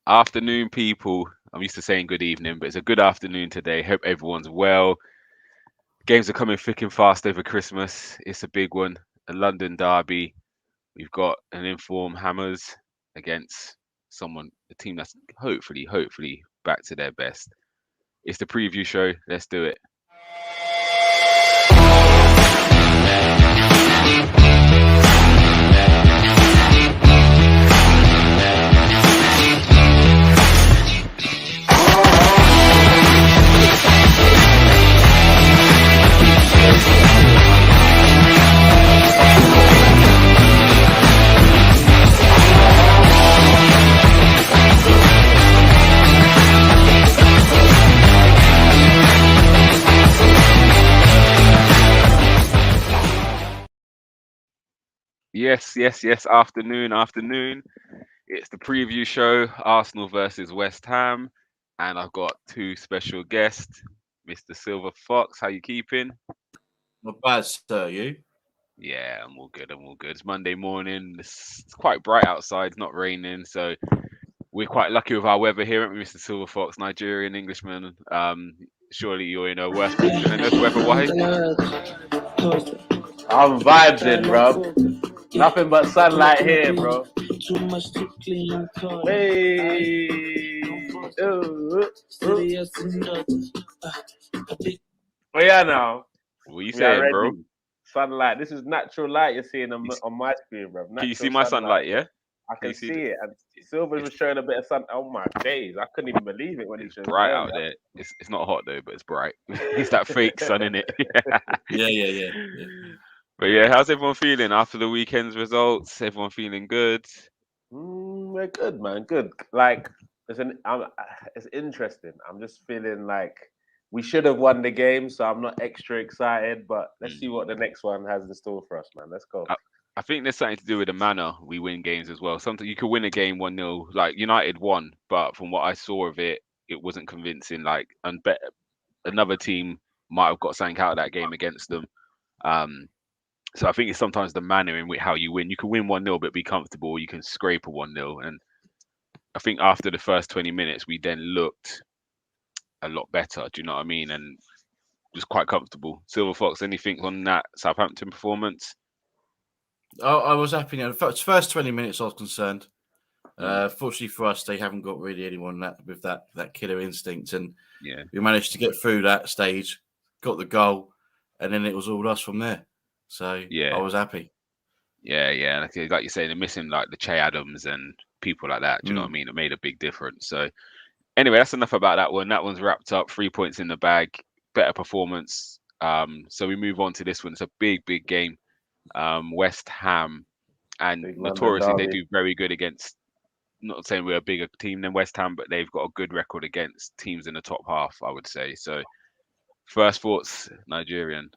Afternoon, people. I'm used to saying good evening, but it's a good afternoon today. Hope everyone's well. Games are coming thick and fast over Christmas. It's a big one. A London derby. We've got an informed Hammers against a team that's hopefully back to their best. It's the preview show. Let's do it. Yes. Afternoon. It's the preview show, Arsenal versus West Ham, and I've got two special guests, Mr. Silver Fox. How you keeping? Not bad, sir. You? Yeah, I'm all good. It's Monday morning. It's quite bright outside, it's not raining, so we're quite lucky with our weather here, aren't we, Mr. Silver Fox, Nigerian Englishman? Surely you're in a worse position than us weather-wise. I'm vibing, bro. Nothing but sunlight here, bro. Hey. Oh yeah, now. What are you We are saying, ready. bro? Sunlight. This is natural light you're seeing on my screen, bro. Can you see my sunlight, yeah? I can see it. And Silver was showing a bit of sun. Oh my days. I couldn't even believe it when he showed bright out there. It's not hot though, but it's bright. It's that fake sun, in it. Yeah. But yeah, how's everyone feeling after the weekend's results? Everyone feeling good? We're good, man. Good. Like it's interesting. I'm just feeling like we should have won the game, so I'm not extra excited. But let's see what the next one has in store for us, man. Let's go. I think there's something to do with the manner we win games as well. Sometimes you could win a game 1-0, like United won, but from what I saw of it, it wasn't convincing. Like, and another team might have got something out of that game against them. So I think it's sometimes the manner in which how you win. You can win 1-0 but be comfortable. You can scrape a 1-0, and I think after the first 20 minutes, we then looked a lot better. Do you know what I mean? And was quite comfortable. Silver Fox, anything on that Southampton performance? I was happy. The first 20 minutes, I was concerned. Fortunately for us, they haven't got really anyone with that killer instinct, and we managed to get through that stage, got the goal, and then it was all us from there. So I was happy. Yeah. Like you say, they're missing like the Che Adams and people like that. Do you know what I mean? It made a big difference. So anyway, that's enough about that one. That one's wrapped up. 3 points in the bag. Better performance. So we move on to this one. It's a big game. West Ham, and notoriously they do very good against. Not saying we're a bigger team than West Ham, but they've got a good record against teams in the top half, I would say. So, first thoughts, Nigerian.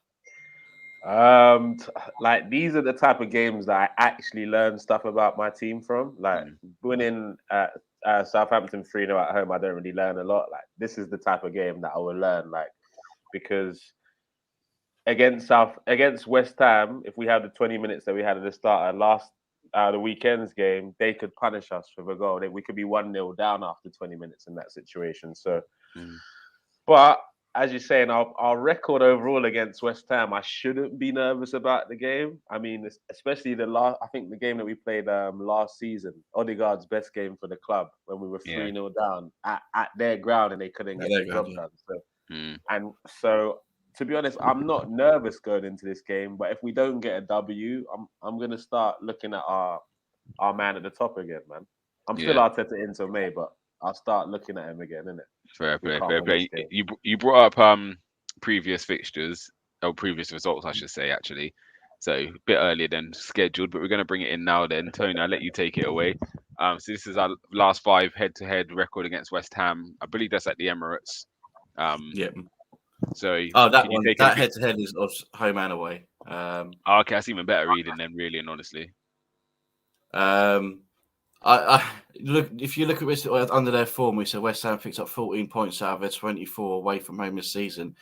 Like these are the type of games that I actually learn stuff about my team from. Like winning Southampton 3-0 at home, I don't really learn a lot. Like this is the type of game that I will learn, like because against West Ham, if we had the 20 minutes that we had at the start of the weekend's game, they could punish us with a goal. We could be 1-0 down after 20 minutes in that situation. So, but as you're saying, our record overall against West Ham, I shouldn't be nervous about the game. I mean, especially I think the game that we played last season, Odegaard's best game for the club when we were 3-0 down at their ground and they couldn't get the job done. So, and so to be honest, I'm not nervous going into this game, but if we don't get a W, I'm gonna start looking at our man at the top again, man. I'm still Arteta until May, but I'll start looking at him again, innit? Fair play. You brought up previous fixtures or previous results, I should say, actually. So a bit earlier than scheduled, but we're going to bring it in now. Then Tony, I'll let you take it away. So this is our last 5 head-to-head record against West Ham. I believe that's at the Emirates. So that head-to-head is of home and away. Okay, that's even better reading then, really and honestly. I look. If you look at this under their form, we said West Ham picked up 14 points out of their 24 away from home this season,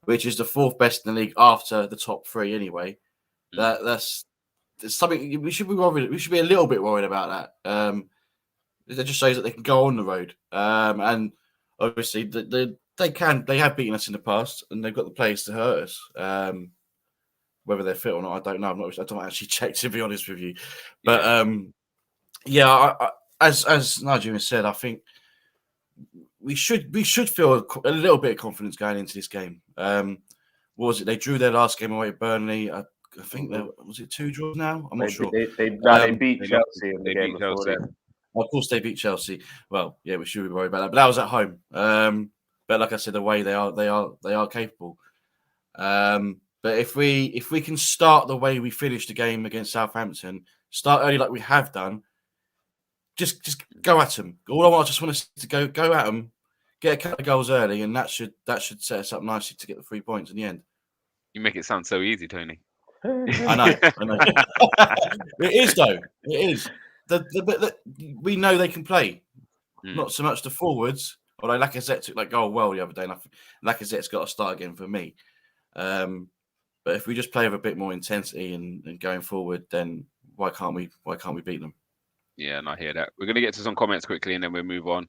which is the 4th best in the league after the top 3 anyway. That's something we should be worried. We should be a little bit worried about that. It just shows that they can go on the road. And obviously, they have beaten us in the past, and they've got the players to hurt us. Whether they're fit or not, I don't know. I don't actually check, to be honest with you. But as Nigel has said, I think we should feel a little bit of confidence going into this game. What was it? They drew their last game away at Burnley. I think was it 2 draws now? I'm not sure. They beat Chelsea in the game before then. Of course, they beat Chelsea. Well, yeah, we should be worried about that. But that was at home. But like I said, the way they are capable. But if we can start the way we finished the game against Southampton, start early like we have done, just go at them. All I just want us to go at them, get a couple of goals early, and that should set us up nicely to get the 3 points in the end. You make it sound so easy, Tony. I know. It is though. It is. We know they can play. Not so much the forwards, although Lacazette took that goal well the other day. And I think Lacazette's got to start again for me. But if we just play with a bit more intensity and going forward, then why can't we beat them? Yeah, and I hear that. We're gonna get to some comments quickly, and then we'll move on.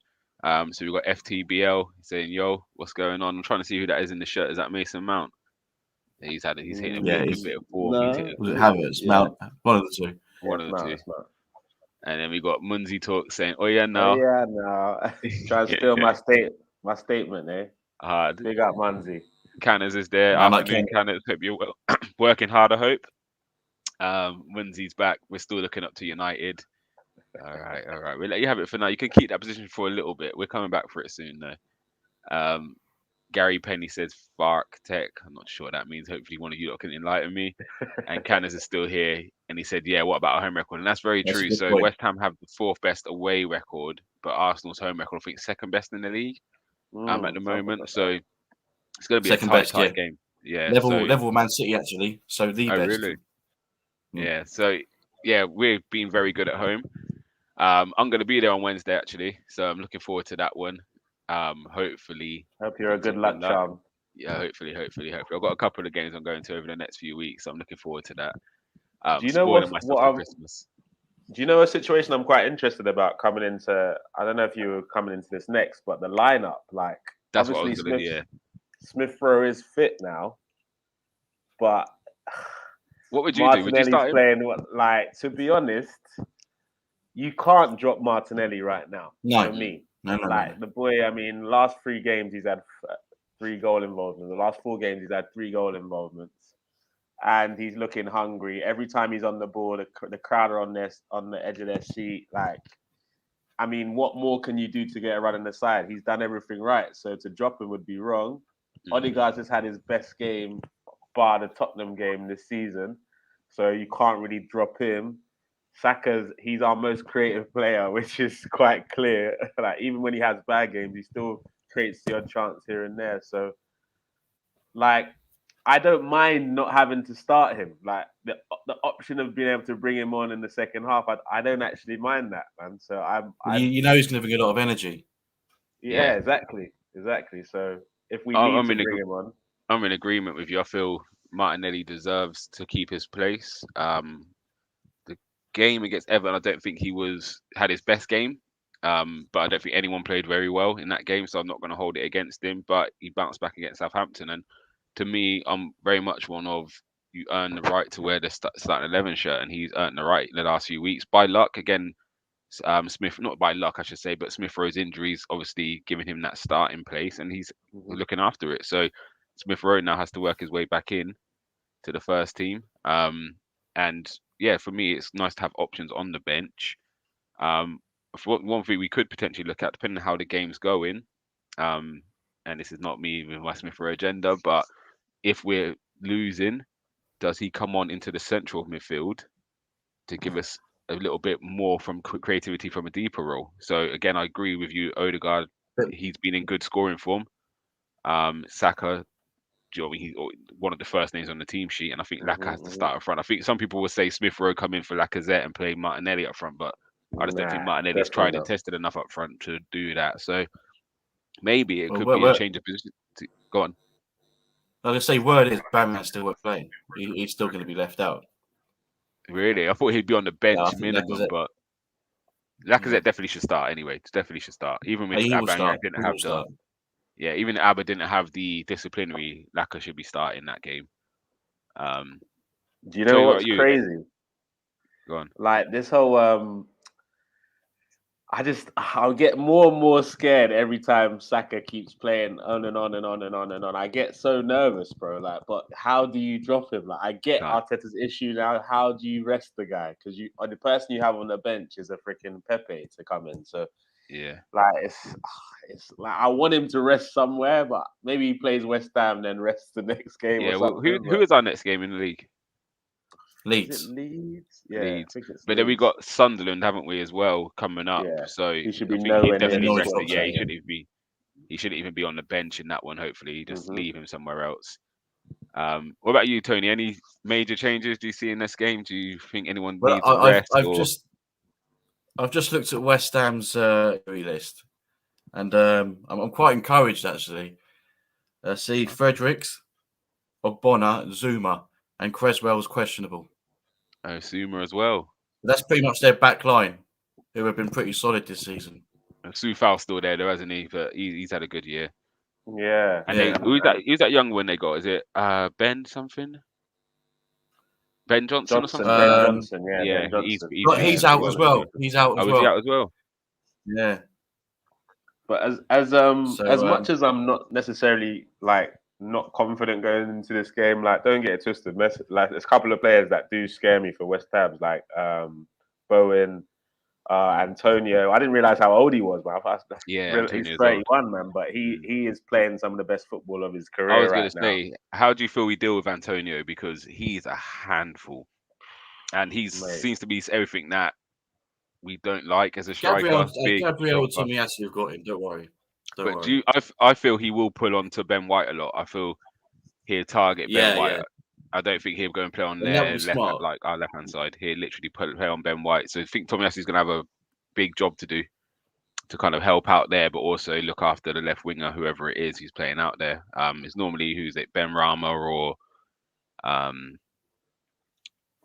So we've got FTBL saying, "Yo, what's going on?" I'm trying to see who that is in the shirt. Is that Mason Mount? He's hitting a bit of form. Was it Havertz? Mount? One of the two. One of the two. And then we got Munzi Talk saying, Trying to steal my statement, eh? Hard. Big up Munzi. Canners is there. Afternoon Canners. Hope you're working hard, I hope. Munzi's back. We're still looking up to United. All right. We'll let you have it for now. You can keep that position for a little bit. We're coming back for it soon, though. Gary Penny says Fark Tech. I'm not sure what that means. Hopefully one of you lot can enlighten me. And Canners is still here. And he said, yeah, what about a home record? And that's very true. So point. West Ham have the 4th best away record, but Arsenal's home record, I think, 2nd best in the league at the moment. So it's going to be a tight game. Yeah. Level Man City, actually. So the best. Really? Yeah. So, yeah, we've been very good at home. I'm going to be there on Wednesday, actually. So I'm looking forward to that one. Hopefully. Hope you're a good luck charm. Yeah, hopefully. I've got a couple of games I'm going to over the next few weeks. So I'm looking forward to that. Do you know Do you know a situation I'm quite interested about coming into? I don't know if you were coming into this next, but the lineup, like, that's what I was going to do. Smith Rowe is fit now, but what would you do? Would you start playing? Like, to be honest, you can't drop Martinelli right now. No, for me. No. The boy. I mean, last 3 games he's had 3 goal involvements. The last 4 games he's had 3 goal involvements. And he's looking hungry. Every time he's on the ball, the crowd are on the edge of their seat. Like, I mean, what more can you do to get a run on the side? He's done everything right. So to drop him would be wrong. Odegaard has had his best game, bar the Tottenham game this season. So you can't really drop him. He's our most creative player, which is quite clear. Like, even when he has bad games, he still creates the odd chance here and there. So, like, I don't mind not having to start him. Like, the option of being able to bring him on in the second half, I don't actually mind that, man. So you know he's going to bring a lot of energy. Yeah, exactly. So if we need to bring him on, I'm in agreement with you. I feel Martinelli deserves to keep his place. The game against Everton, I don't think he had his best game. But I don't think anyone played very well in that game, so I'm not going to hold it against him. But he bounced back against Southampton, and to me, I'm very much one of, you earn the right to wear the starting 11 shirt, and he's earned the right in the last few weeks. By luck, again, Smith, not by luck, I should say, but Smith Rowe's injuries obviously giving him that starting place, and he's looking after it. So Smith Rowe now has to work his way back in to the first team. And yeah, for me, it's nice to have options on the bench. One thing we could potentially look at, depending on how the game's going, and this is not me with my Smith Rowe agenda, but if we're losing, does he come on into the central midfield to give us a little bit more from creativity from a deeper role? So again, I agree with you, Odegaard. He's been in good scoring form. Saka, he's one of the first names on the team sheet, and I think Laka has to start up front. I think some people will say Smith Rowe come in for Lacazette and play Martinelli up front, but I just don't think Martinelli's tried and tested enough up front to do that. So maybe it could be a change of position. Go on. I was going to say, word is Batman's still worth playing. He's still going to be left out. Really? I thought he'd be on the bench minimum, but Lacazette definitely should start anyway. Definitely should start. Even with He will Aubameyang start. didn't He have will the start. even Abba didn't have the disciplinary. Laka should be starting that game. Do you Tell know you what's what you crazy? go on. Like this whole I'll get more and more scared every time Saka keeps playing on and on and on and on and on. I get so nervous, bro. Like, but how do you drop him? Like, I get Can't. Arteta's issue now. How do you rest the guy? Because the person you have on the bench is a freaking Pepe to come in. So Yeah. like, it's like I want him to rest somewhere, but maybe he plays West Ham, then rests the next game or Yeah. Well, something. who is our next game in the league? Is it Leeds. Leeds? Yeah, I Leeds. think it's But then we Leeds. got Sunderland, haven't we, as well, coming up? Yeah, So he should I be think he'd nowhere near definitely the the rest squad it. squad, Yeah, right now. he shouldn't even be on the bench in that one. Hopefully, just Mhm. leave him somewhere else. What about you, Tony? Any major changes do you see in this game? Do you think anyone Well, needs a rest I've or? just looked at West Ham's injury list, and I'm quite encouraged actually. See, Fredericks, Ogbonna, Zuma, and Creswell's questionable. Suma as well. That's pretty much their back line, who have been pretty solid this season. Sufal's still there, though, hasn't he? But he's had a good year. Yeah, And Yeah. who's that young one they got? Is it Ben something? Ben Johnson or something? Ben Um, Johnson, yeah, Yeah, Ben Johnson. he's But been he's decent as out well. as well. He's out Oh, as was he well. out as well? Yeah. But So, as much as I'm not necessarily like not confident going into this game, like don't get it twisted. Like there's a couple of players that do scare me for West Ham, like Bowen, Antonio. I didn't realize how old he was, man. Yeah, He's Antonio's old. 31, man, but he is playing some of the best football of his I was career gonna right now. say, how do you feel we deal with Antonio? Because he's a handful, and he Mate. seems to be everything that we don't like as a Gabriel striker. Big, and short, Tomiyasu have got him. Don't worry. but I feel he will pull on to Ben White a lot. I feel he'll target Ben White. Yeah. I don't think he'll go and play on And that their would be smart. like our left hand side. He'll literally play on Ben White. So I think Tomiyasu's gonna have a big job to do to kind of help out there, but also look after the left winger, whoever it is who's playing out there. It's normally who's it, Ben Rama or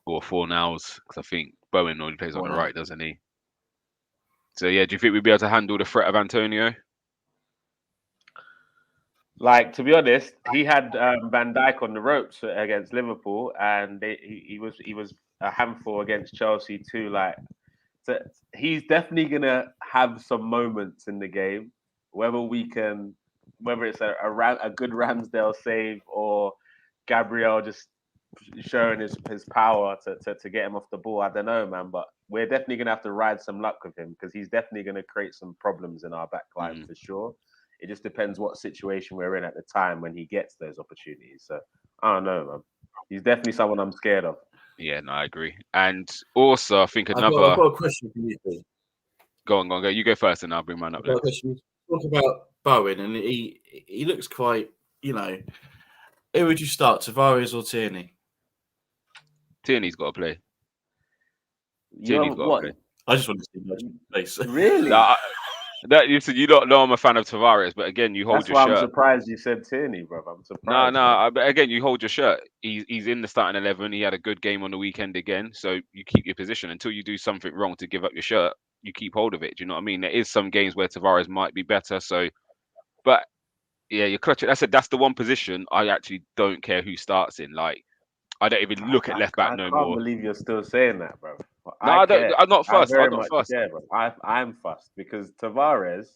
Fornals, because I think Bowen normally plays on the right, doesn't he? So yeah, do you think we'd be able to handle the threat of Antonio? Like to be honest, he had Van Dijk on the ropes against Liverpool, and he was a handful against Chelsea too. Like, so he's definitely gonna have some moments in the game, whether it's a good Ramsdale save or Gabriel just showing his power to get him off the ball. I don't know, man, but we're definitely gonna have to ride some luck with him because he's definitely gonna create some problems in our back line for sure. It just depends what situation we're in at the time when he gets those opportunities. So I don't know, man. He's definitely someone I'm scared of. Yeah, no, I agree. And also, I think I've another. got a question for you. Go on. You go first, and I'll bring mine up. I've got a question. Talk about Bowen, and he looks quite. Who would you start, Tavares or Tierney? Tierney's got to play. Tierney's got to play. I just want to see much place. Really? You don't know I'm a fan of Tavares, but again, you hold That's your why shirt. I'm surprised you said Tierney, bro. I'm surprised. No. But again, you hold your shirt. He's in the starting 11. He had a good game on the weekend again, so you keep your position until you do something wrong to give up your shirt. You keep hold of it. Do you know what I mean? There is some games where Tavares might be better. So, but yeah, you're clutching. That's the one position I actually don't care who starts in. Like, I don't even look at left back no more. I can't believe you're still saying that, bro. No, I don't. I'm not fussed. I'm not fussed. Care, bro. I'm fussed because Tavares,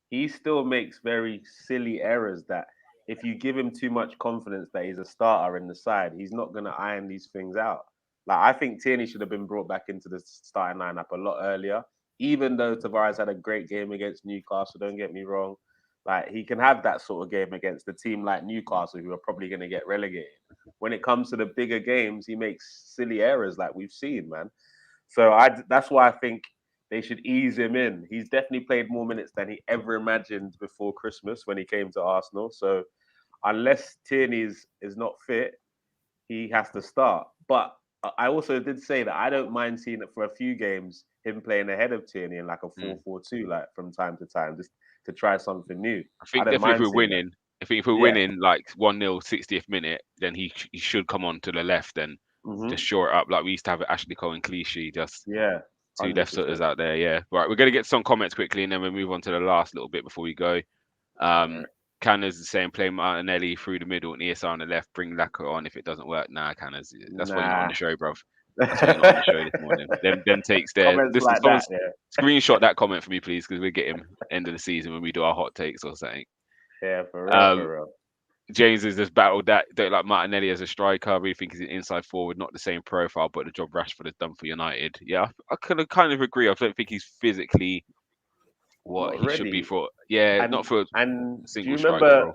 he still makes very silly errors that if you give him too much confidence that he's a starter in the side, he's not going to iron these things out. Like, I think Tierney should have been brought back into the starting lineup a lot earlier, even though Tavares had a great game against Newcastle. Don't get me wrong. Like, he can have that sort of game against a team like Newcastle, who are probably going to get relegated. When it comes to the bigger games, he makes silly errors like we've seen, man. So that's why I think they should ease him in. He's definitely played more minutes than he ever imagined before Christmas when he came to Arsenal. So unless Tierney is not fit, he has to start. But I also did say that I don't mind seeing it for a few games, him playing ahead of Tierney in like a 4-4-2, like from time to time, just to try something new. I think definitely if we're winning, winning like 1-0 60th minute, then he should come on to the left and just shore it up like we used to have at Ashley Cole and Clichy. 2 left footers 100%. out there. Yeah. Right. We're going to get some comments quickly, and then we'll move on to the last little bit before we go. Canners is saying play Martinelli through the middle and ESR on the left. Bring Lacquer on if it doesn't work. Nah, Canners. That's why you're not on the show, bruv. That's why you're not on the show this morning. Them takes there. Comments like that. Yeah. Screenshot that comment for me, please, because we'll get him end of the season when we do our hot takes or something. Yeah, for real. James is this battle that don't like Martinelli as a striker. We think he's an inside forward, not the same profile, but the job Rashford has done for United. Yeah, I kind of agree. I don't think he's physically what Not he ready. should be for. Yeah, not for and single do striker role.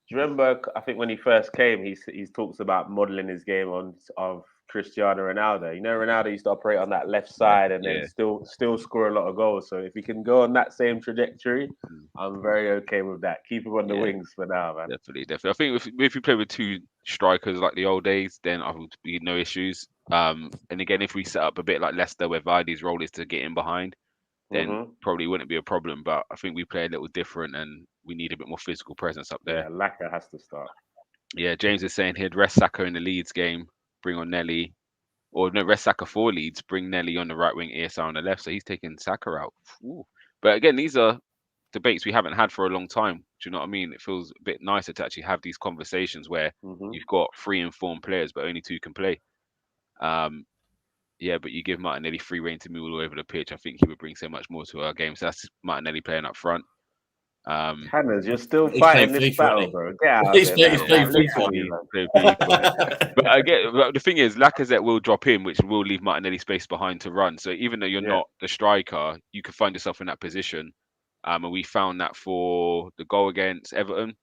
you remember? I think when he first came, he talks about modeling his game of Cristiano Ronaldo. You know, Ronaldo used to operate on that left side and then still score a lot of goals. So if he can go on that same trajectory, I'm very okay with that. Keep him on the wings for now, man. Definitely. I think if we play with 2 strikers like the old days, then I would be no issues. And again, if we set up a bit like Leicester, where Vardy's role is to get in behind, then probably wouldn't be a problem. But I think we play a little different, and we need a bit more physical presence up there. Yeah, Lacquer has to start. Yeah, James is saying he'd rest Saka in the Leeds game, bring on Nelly, or no, rest Saka for Leeds, bring Nelly on the right wing, ESR on the left. So he's taking Saka out. Ooh. But again, these are debates we haven't had for a long time. Do you know what I mean? It feels a bit nicer to actually have these conversations where you've got 3 informed players, but only 2 can play. Yeah, but you give Martinelli free rein to move all over the pitch. I think he would bring so much more to our game. So that's Martinelli playing up front. Canners, you're still fighting this battle, bro. Get out He's of there, playing FIFA. But the thing is, Lacazette will drop in, which will leave Martinelli space behind to run. So even though you're not the striker, you could find yourself in that position. And we found that for the goal against Everton,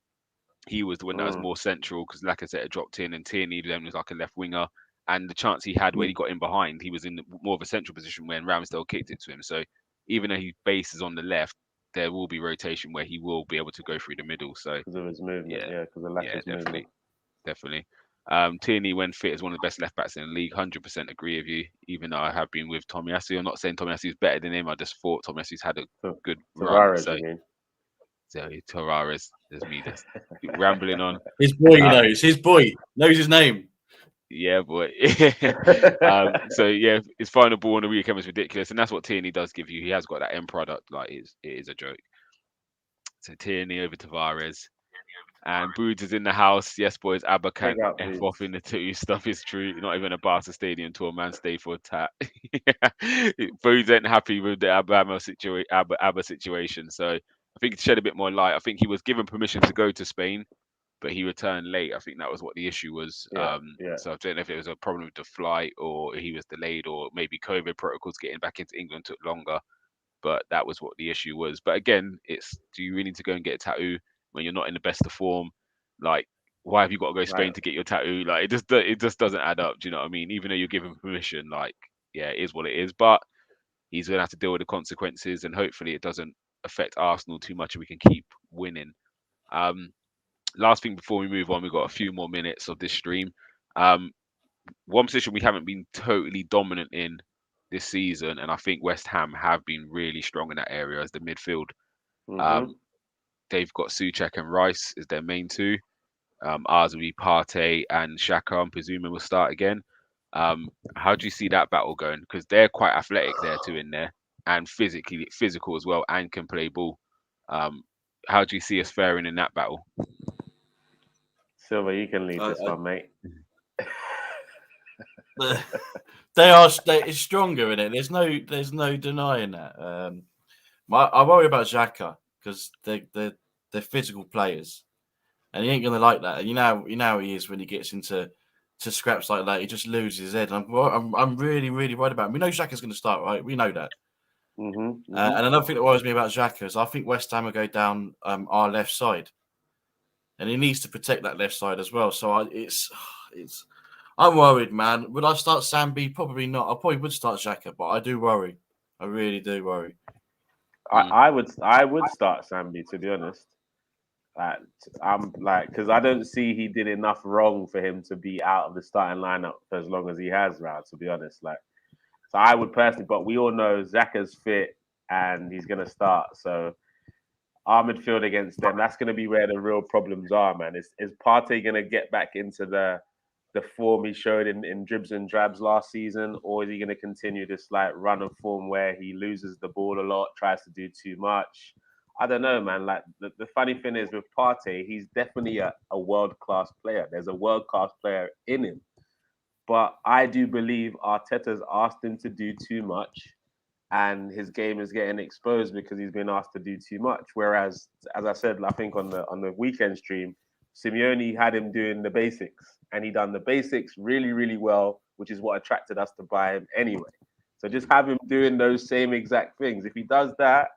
he was the one that was more central because Lacazette had dropped in and Tierney then was like a left winger. And the chance he had when he got in behind, he was in more of a central position when Ramsdale kicked it to him. So even though his base is on the left, there will be rotation where he will be able to go through the middle. So because of his movement, because of Lacazette's movement. Definitely. Tierney, when fit, is one of the best left backs in the league. 100% agree with you. Even though I have been with Tomiyasu, I'm not saying Tomiyasu is better than him. I just thought Tomiyasu's had a good run. So Tavares, there's me just rambling on. His boy, his boy knows his name. Yeah, boy. So yeah, his final ball on the weekend was ridiculous, and that's what Tierney does give you. He has got that end product. Like it is a joke. So Tierney over Tavares, and Boods is in the house. Yes, boys. Abba can't F off in the 2 stuff is true. Not even a Barca stadium tour, man. Stay for a tap. Boods ain't happy with the Abba situation. So I think to shed a bit more light, I think he was given permission to go to Spain, but he returned late. I think that was what the issue was. So I don't know if it was a problem with the flight or he was delayed or maybe COVID protocols getting back into England took longer. But that was what the issue was. But again, do you really need to go and get a tattoo when you're not in the best of form? Like, why have you got to go to Spain to get your tattoo? Like, it just doesn't add up. Do you know what I mean? Even though you're given permission, like, yeah, it is what it is. But he's gonna have to deal with the consequences, and hopefully it doesn't affect Arsenal too much, and we can keep winning. Last thing before we move on, we've got a few more minutes of this stream. One position we haven't been totally dominant in this season, and I think West Ham have been really strong in that area as the midfield. They've got Souček and Rice as their main 2. Ours will be Partey and Xhaka. I'm presuming will start again. How do you see that battle going? Because they're quite athletic there too in there, and physical as well, and can play ball. How do you see us faring in that battle? Silver, you can lead this one, mate. It's stronger in it. There's no denying that. I worry about Xhaka because they're physical players, and he ain't gonna like that. And you know how he is when he gets into scraps like that. He just loses his head. I'm really worried about him. We know Xhaka's going to start, right? We know that. And another thing that worries me about Xhaka is I think West Ham will go down our left side, and he needs to protect that left side as well. So I'm worried, man. Would I start Sambi? Probably not. I probably would start Xhaka, but I do worry. I really do worry. I would start Sambi, to be honest. Because I don't see he did enough wrong for him to be out of the starting lineup for as long as he has now, to be honest. So I would personally, but we all know Xhaka's fit and he's gonna start. So our midfield against them, that's gonna be where the real problems are, man. Is Partey gonna get back into the the form he showed in dribs and drabs last season, or is he going to continue this like run of form where he loses the ball a lot, tries to do too much? I don't know, man. Like the funny thing is with Partey, he's definitely a world-class player. There's a world-class player in him. But I do believe Arteta's asked him to do too much, and his game is getting exposed because he's been asked to do too much. Whereas, as I said, I think on the weekend stream, Simeone had him doing the basics, and he done the basics really, really well, which is what attracted us to buy him anyway. So just have him doing those same exact things. If he does that,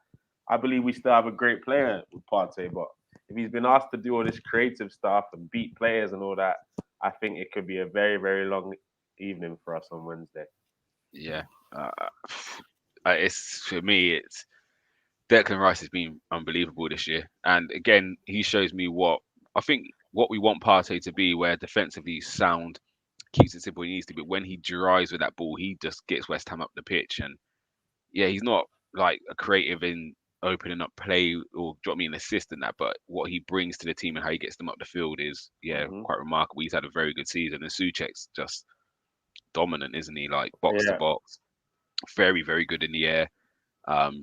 I believe we still have a great player with Partey. But if he's been asked to do all this creative stuff and beat players and all that, I think it could be a very, very long evening for us on Wednesday. Yeah. It's for me, it's Declan Rice has been unbelievable this year. And again, he shows me what we want Partey to be, where defensively he's sound, keeps it simple he needs to be. When he drives with that ball, he just gets West Ham up the pitch. And yeah, he's not like a creative in opening up play or drop me an assist in that, but what he brings to the team and how he gets them up the field is quite remarkable. He's had a very good season, and Souček's just dominant, isn't he? Like box to box, very, very good in the air.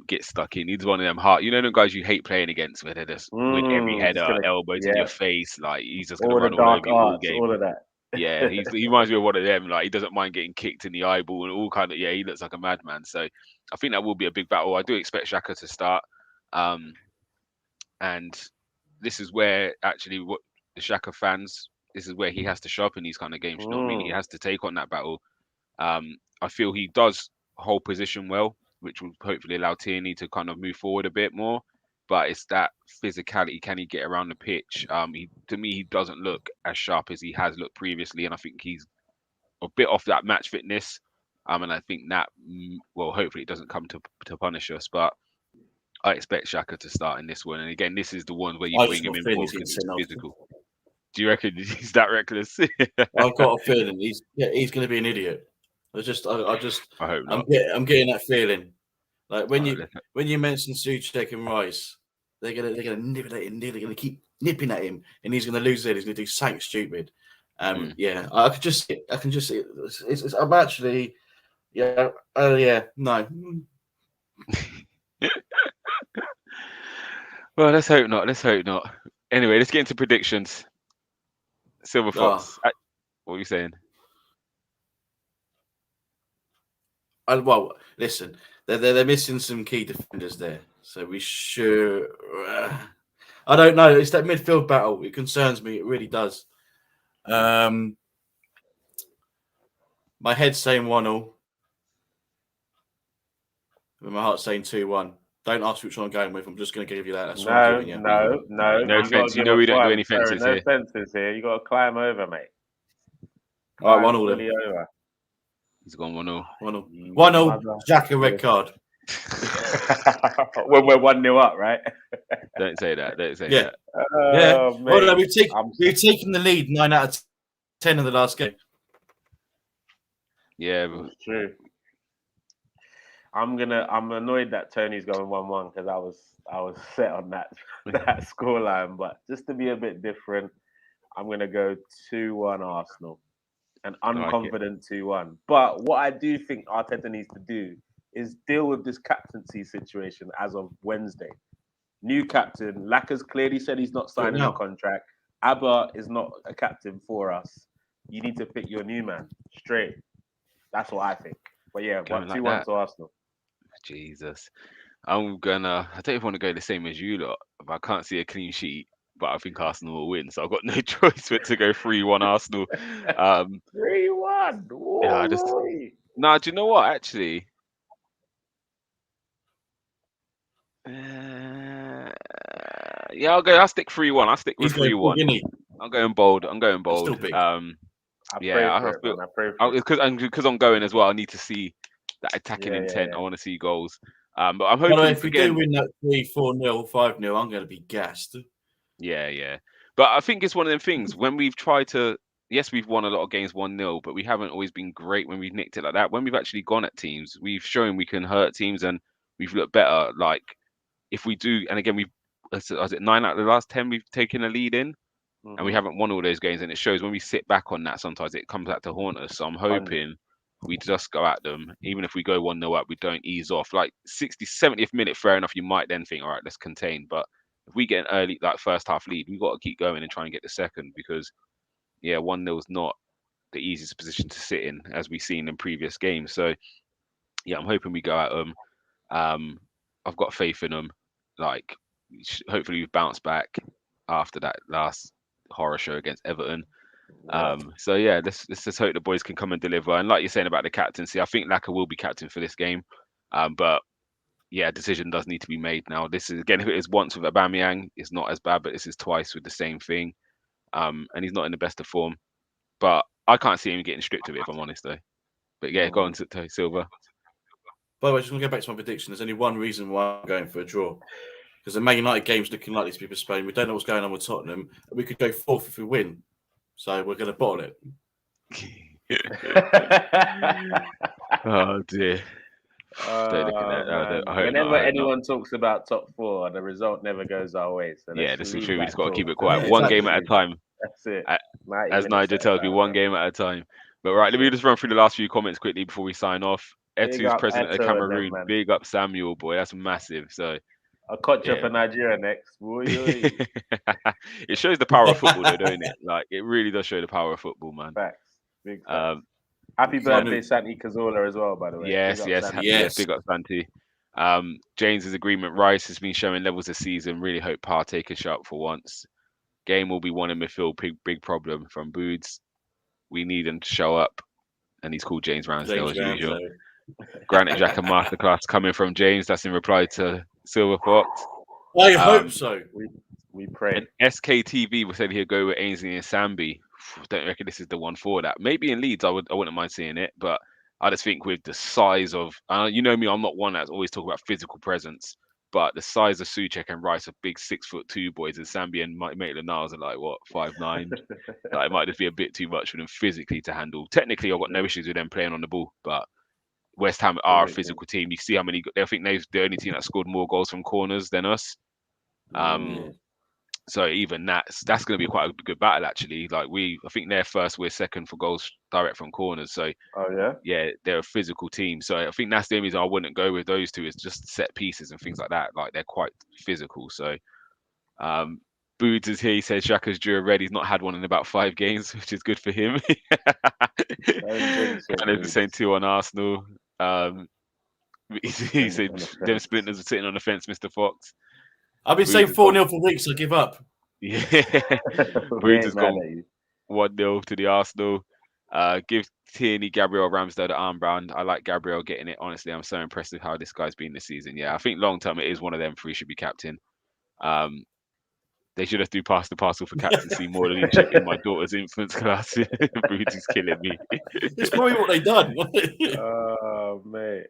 Gets stuck in. He's one of them hard. You know the guys you hate playing against, where they just win every header, elbows in your face. Like he's just gonna all run the all over dark you all arts, game. all of that. Yeah, he reminds me of one of them. Like he doesn't mind getting kicked in the eyeball and all kind of. Yeah, he looks like a madman. So I think that will be a big battle. I do expect Xhaka to start. And this is where actually what the Xhaka fans. This is where he has to sharpen these kind of games. You know what I mean? He has to take on that battle. I feel he does hold position well, which will hopefully allow Tierney to kind of move forward a bit more. But it's that physicality. Can he get around the pitch? To me, he doesn't look as sharp as he has looked previously, and I think he's a bit off that match fitness. And I think that, well, hopefully it doesn't come to punish us. But I expect Xhaka to start in this one. And again, this is the one where you bring him in for because it's physical. Do you reckon he's that reckless? I've got a feeling he's going to be an idiot. I hope not. I'm getting that feeling. Like when you mention Souček and Rice, they're gonna nip at him. They're gonna keep nipping at him, and he's gonna lose it. He's gonna do something stupid. Yeah, I can just see it. I'm actually, no. Well, let's hope not. Anyway, let's get into predictions. Silver Fox. What are you saying? Well, listen, they're missing some key defenders there, so we should. I don't know. It's that midfield battle. It concerns me. It really does. My head's saying 1-0, but my heart's saying 2-1. Don't ask which one I'm going with. I'm just going to give you that. That's what I'm giving you. No fence. You know we don't do any fences here. No fences here. You got to climb over, mate. All right, 1-0 then. Over. He's gone 1-0. 1-0. Jack a red card. When we're 1-0 up, right? Don't say that. Yeah. Well, no, we've taken the lead 9 out of 10 in the last game. Yeah, it's true. I'm annoyed that Tony's going 1-1 because I was set on that scoreline. But just to be a bit different, I'm gonna go 2-1 Arsenal. An unconfident 2-1. But what I do think Arteta needs to do is deal with this captaincy situation as of Wednesday. New captain. Laka's clearly said he's not signing a contract. Abba is not a captain for us. You need to pick your new man straight. That's what I think. But yeah, 2-1 to Arsenal. Jesus. I don't even want to go the same as you lot, but I can't see a clean sheet. But I think Arsenal will win, so I've got no choice but to go 3-1 Arsenal. 3-1. Yeah, do you know what? Actually, I'll stick 3-1. I'll stick with 3-1. I'm going bold. Still big. Because I'm going as well. I need to see that attacking intent. I want to see goals. But I'm hoping if we do win that 3-4-0, 5-0, I'm going to be gassed. Yeah. But I think it's one of them things when we've tried to. Yes, we've won a lot of games 1-0, but we haven't always been great when we've nicked it like that. When we've actually gone at teams, we've shown we can hurt teams and we've looked better. Like if we do, and again, was it 9 out of the last 10 we've taken a lead in? and we haven't won all those games. And it shows when we sit back on that, sometimes it comes back to haunt us. So I'm hoping we just go at them. Even if we go 1-0 up, we don't ease off. Like 70th minute, fair enough. You might then think, all right, let's contain. But if we get an early, like first half lead, we've got to keep going and try and get the second, because, 1-0 is not the easiest position to sit in, as we've seen in previous games. So, I'm hoping we go at them. I've got faith in them. Like, hopefully we've bounced back after that last horror show against Everton. So let's just hope the boys can come and deliver. And like you're saying about the captaincy, I think Laka will be captain for this game. But a decision does need to be made now. This is, again, if it is once with Aubameyang, it's not as bad, but this is twice with the same thing. And he's not in the best of form. But I can't see him getting stripped of it, if I'm honest, though. But go on to Silver. By the way, just going to go back to my prediction. There's only one reason why I'm going for a draw. Because the Man United game's looking likely to be postponed. We don't know what's going on with Tottenham. We could go fourth if we win. So we're going to bottle it. Oh, dear. Whenever anyone talks about top four, the result never goes our way. So this is true. We just got to keep it quiet. One game at a time. That's it. As Nigel tells me, one game at a time. But right, let me just run through the last few comments quickly before we sign off. Etu's president of Cameroon. Big up Samuel, boy. That's massive. So I'll cut you for Nigeria next. It shows the power of football, though, don't it? Like, it really does show the power of football, man. Facts. Big facts. Happy birthday, Santi Cazorla, as well, by the way. Yes. Big up Santi. James's agreement. Rice has been showing levels this season. Really hope Partey can show up for once. Game will be won in midfield. Big problem from Boods. We need him to show up. And he's called James Ramsdale as usual. Granite Jack and Masterclass coming from James. That's in reply to Silver Fox. I hope so. We pray. And SKTV said he'll go with Ainsley and Sambi. Don't reckon this is the one for that. Maybe in Leeds, I wouldn't mind seeing it, but I just think with the size of, you know me, I'm not one that's always talking about physical presence, but the size of Souček and Rice are big 6'2" boys, and Sambi and Maitland-Niles are like 5'9". Like, it might just be a bit too much for them physically to handle. Technically, I've got no issues with them playing on the ball, but West Ham are a physical team. You see how many? I think they're the only team that scored more goals from corners than us. So even that's going to be quite a good battle, actually. Like, I think they're first, we're second for goals direct from corners. So they're a physical team. So I think that's the only reason I wouldn't go with those two, is just set pieces and things like that. Like, they're quite physical. So Boods is here. He says Xhaka's due red. He's not had one in about 5 games, which is good for him. Kind of the same too on Arsenal. He said them splinters are sitting on the fence, Mr. Fox. I've been saying 4-0 for weeks. I give up. Yeah, Boots has gone 1-0 to the Arsenal. Give Tierney, Gabriel, Ramsdale the armband. I like Gabriel getting it. Honestly, I'm so impressed with how this guy's been this season. Yeah, I think long term it is one of them 3 should be captain. They should have to pass the parcel for captaincy more than in my daughter's influence class. Boots is killing me. It's probably what they done. Oh, mate.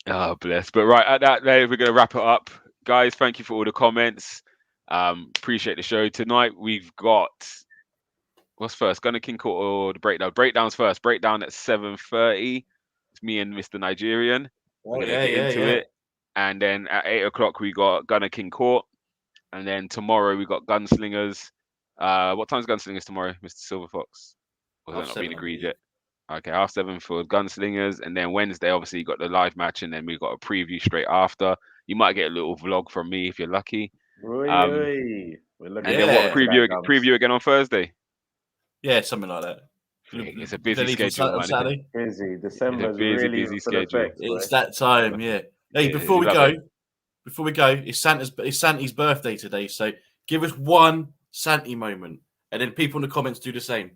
Oh, bless. But right, at that, we're going to wrap it up. Guys, thank you for all the comments. Appreciate the show. Tonight we've got, what's first? Gunner King Court or the breakdown? Breakdown's first. Breakdown at 7:30. It's me and Mr. Nigerian. We're going to get into it. And then at 8 o'clock we got Gunner King Court. And then tomorrow we got Gunslingers. What time's Gunslingers tomorrow, Mr. Silver Fox? Or has that not been agreed yet? Okay, 7:30 for Gunslingers. And then Wednesday, obviously, you got the live match, and then we got a preview straight after. You might get a little vlog from me if you're lucky. We're and then what, preview again on Thursday? Yeah, something like that. It's a busy schedule, man. Busy. December's really busy schedule. It's that time, yeah. Hey, before we go, it's Santi's birthday today, so give us one Santi moment, and then people in the comments do the same.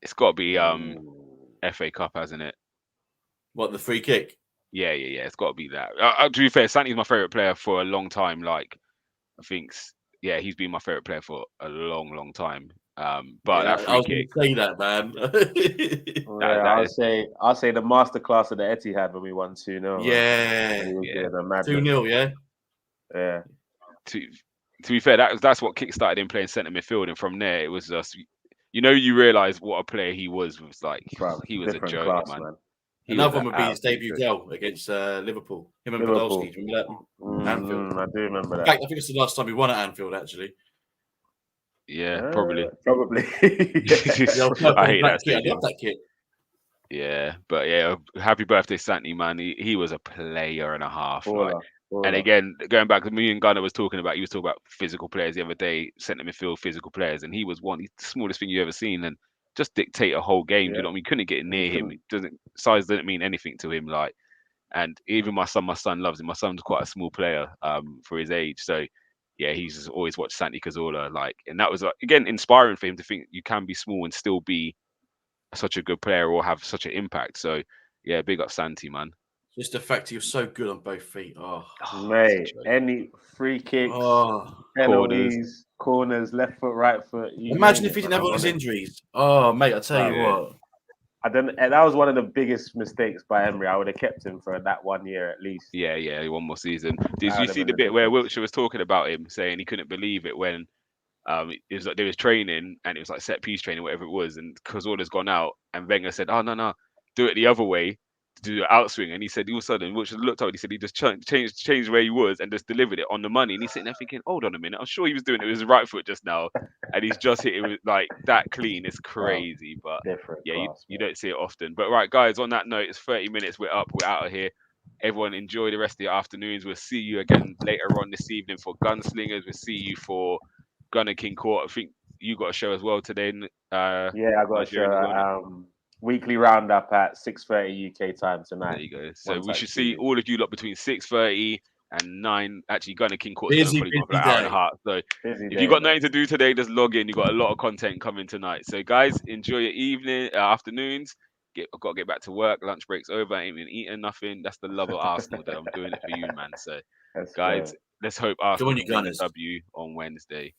It's got to be FA Cup, hasn't it? What, the free kick? Yeah. It's got to be that. To be fair, Santi's my favourite player for a long time. Like, I think, he's been my favourite player for a long time. But that free kick. I was say that, man. I'll say the masterclass of the Etihad when we won 2-0. Yeah. 2-0, yeah. To be fair, that's what kickstarted him playing centre midfield, and from there it was just, you realise what a player he was like. He was a joke, class, man. Another one would be his debut goal against Liverpool. Him and Podolski. Remember that? Anfield. I do remember that. In fact, I think it's the last time we won at Anfield, actually. Yeah, probably. Probably. I hate that kit. I love that kit. Yeah, but yeah, happy birthday, Santi, man. He was a player and a half. Baller. And again, going back to me and Gunnar was talking about about physical players the other day, centre midfield physical players, and he was he's the smallest thing you ever seen, and just dictate a whole game. Yeah. You know what I mean? Couldn't get near him. Size didn't mean anything to him. Like, and even my son loves him. My son's quite a small player, for his age. So yeah, he's just always watched Santi Cazorla, like, and that was again inspiring for him to think you can be small and still be such a good player or have such an impact. So yeah, big up Santi, man. Just the fact he was so good on both feet. Mate, any free kicks, penalties, corners, left foot, right foot. Imagine if he didn't have all his injuries. Oh, mate, I tell you what. That was one of the biggest mistakes by Emery. I would have kept him for that 1 year at least. Yeah, one more season. Did you see the bit where Wiltshire was talking about him, saying he couldn't believe it when it was like they was training and it was like set piece training, whatever it was, and Cazorla's gone out and Wenger said, "Oh no, do it the other way." To do the outswing, and he said all of a sudden, which looked out, he said he just changed where he was and just delivered it on the money. And he's sitting there thinking, hold on a minute, I'm sure he was doing it with his right foot just now, and he's just hit it with like that clean. It's crazy, but you don't see it often. But right, guys, on that note, it's 30 minutes. We're up. We're out of here. Everyone enjoy the rest of your afternoons. We'll see you again later on this evening for Gunslingers. We'll see you for Gunner King Court. I think you got a show as well today. I got a show. Weekly roundup at 6:30 UK time tonight. There you go. So we should see all of you lot between 6:30 and 9. Actually, Gunner King Court is probably going for an hour and a half. So if you got nothing to do today, just log in. You got a lot of content coming tonight. So guys, enjoy your evening, afternoons. I've got to get back to work. Lunch break's over. I ain't been eating nothing. That's the love of Arsenal that I'm doing it for you, man. So guys, let's hope Arsenal win a W on Wednesday.